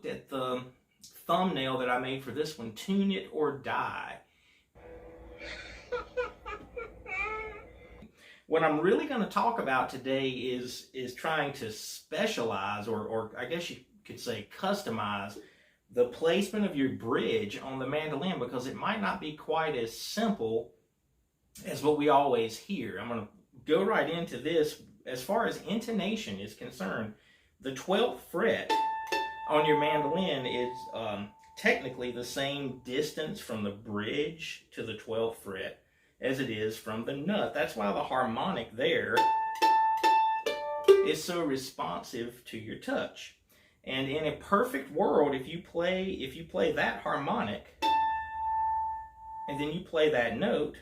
looked at the thumbnail that I made for this one, Tune It or Die. What I'm really going to talk about today is trying to specialize, or I guess you could say customize, the placement of your bridge on the mandolin, because it might not be quite as simple as what we always hear. I'm going to go right into this. As far as intonation is concerned, the 12th fret on your mandolin is technically the same distance from the bridge to the 12th fret as it is from the nut. That's why the harmonic there is so responsive to your touch. And in a perfect world, if you play that harmonic and then you play that note,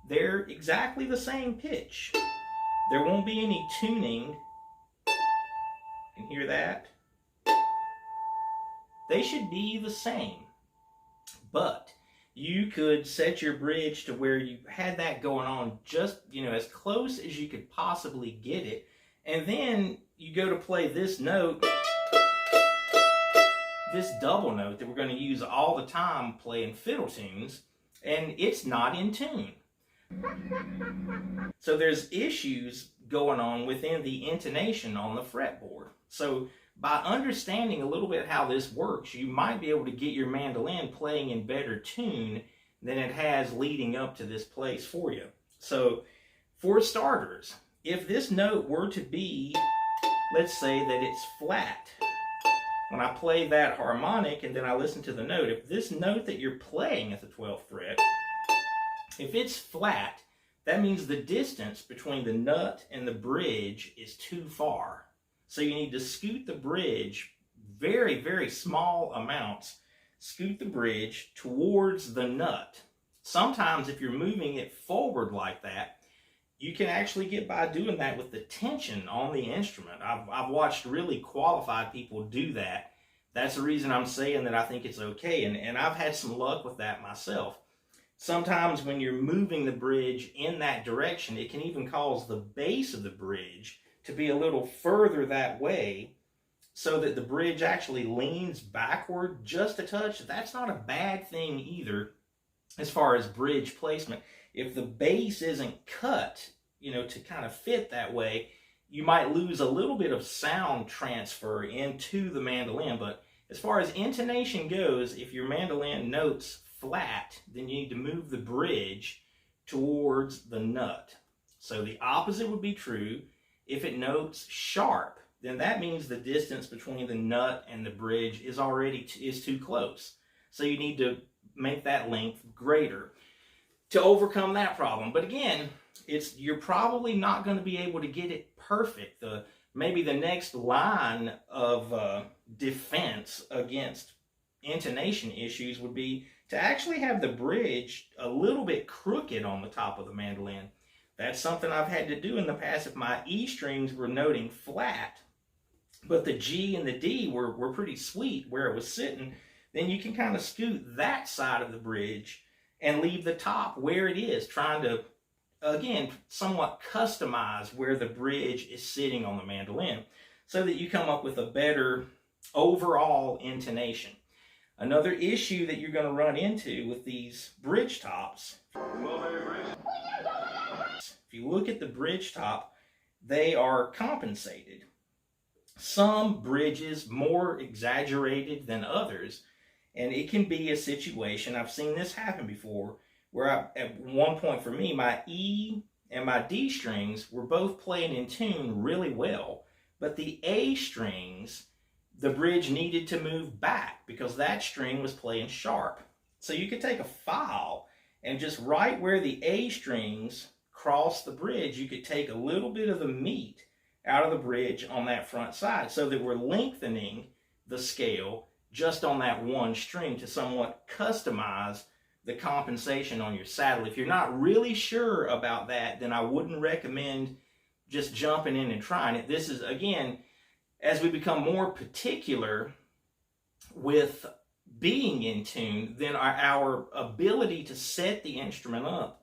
they're exactly the same pitch. There won't be any tuning. You can hear that? They should be the same. But you could set your bridge to where you had that going on just, as close as you could possibly get it. And then you go to play this note, this double note that we're going to use all the time playing fiddle tunes, and it's not in tune. So there's issues going on within the intonation on the fretboard. So by understanding a little bit how this works, you might be able to get your mandolin playing in better tune than it has leading up to this place for you. So for starters, if this note were to be, let's say that it's flat, when I play that harmonic and then I listen to the note, if this note that you're playing at the 12th fret, if it's flat, that means the distance between the nut and the bridge is too far. So you need to scoot the bridge very, very small amounts. Scoot the bridge towards the nut. Sometimes if you're moving it forward like that, you can actually get by doing that with the tension on the instrument. I've watched really qualified people do that. That's the reason I'm saying that I think it's okay, and I've had some luck with that myself. Sometimes when you're moving the bridge in that direction, it can even cause the base of the bridge to be a little further that way so that the bridge actually leans backward just a touch. That's not a bad thing either as far as bridge placement. If the bass isn't cut, to kind of fit that way, you might lose a little bit of sound transfer into the mandolin. But as far as intonation goes, if your mandolin notes flat, then you need to move the bridge towards the nut. So the opposite would be true. If it notes sharp, then that means the distance between the nut and the bridge is too close. So you need to make that length greater to overcome that problem. But again, you're probably not going to be able to get it perfect. Maybe the next line of defense against intonation issues would be to actually have the bridge a little bit crooked on the top of the mandolin. That's something I've had to do in the past if my E strings were noting flat, but the G and the D were pretty sweet where it was sitting. Then you can kind of scoot that side of the bridge and leave the top where it is, trying to, again, somewhat customize where the bridge is sitting on the mandolin so that you come up with a better overall intonation. Another issue that you're going to run into with these bridge tops, if you look at the bridge top, they are compensated. Some bridges more exaggerated than others, and it can be a situation, I've seen this happen before, where at one point for me, my E and my D strings were both playing in tune really well, but the A strings, the bridge needed to move back because that string was playing sharp. So you could take a file and just right where the A strings cross the bridge, you could take a little bit of the meat out of the bridge on that front side so that we're lengthening the scale just on that one string to somewhat customize the compensation on your saddle. If you're not really sure about that, then I wouldn't recommend just jumping in and trying it. This is, again, as we become more particular with being in tune, then our ability to set the instrument up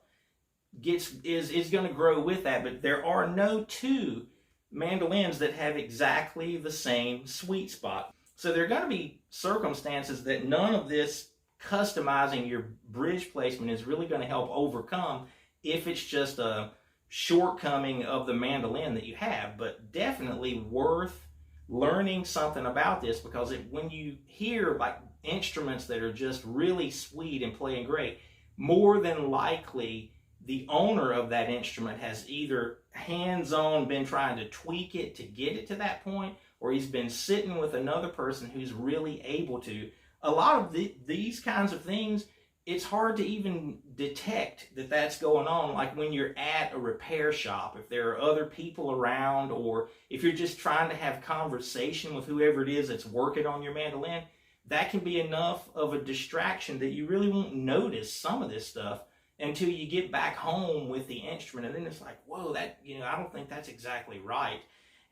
is going to grow with that. But there are no two mandolins that have exactly the same sweet spot. So there are going to be circumstances that none of this customizing your bridge placement is really going to help overcome if it's just a shortcoming of the mandolin that you have. But definitely worth learning something about this, because when you hear like instruments that are just really sweet and playing great, more than likely the owner of that instrument has either hands-on been trying to tweak it to get it to that point, or he's been sitting with another person who's really able to. A lot of these kinds of things, it's hard to even detect that that's going on. Like when you're at a repair shop, if there are other people around, or if you're just trying to have conversation with whoever it is that's working on your mandolin, that can be enough of a distraction that you really won't notice some of this stuff until you get back home with the instrument. And then it's like, whoa, that, I don't think that's exactly right.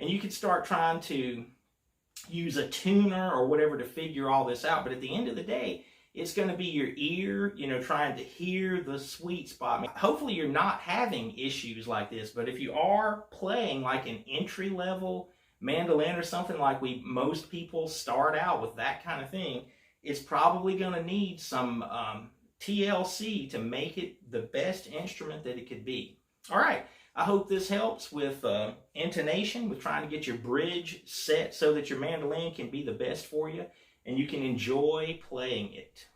And you can start trying to use a tuner or whatever to figure all this out. But at the end of the day, it's going to be your ear, trying to hear the sweet spot. Hopefully you're not having issues like this, but if you are playing like an entry-level mandolin or something, like most people start out with that kind of thing, it's probably going to need some TLC to make it the best instrument that it could be. All right, I hope this helps with intonation, with trying to get your bridge set so that your mandolin can be the best for you and you can enjoy playing it.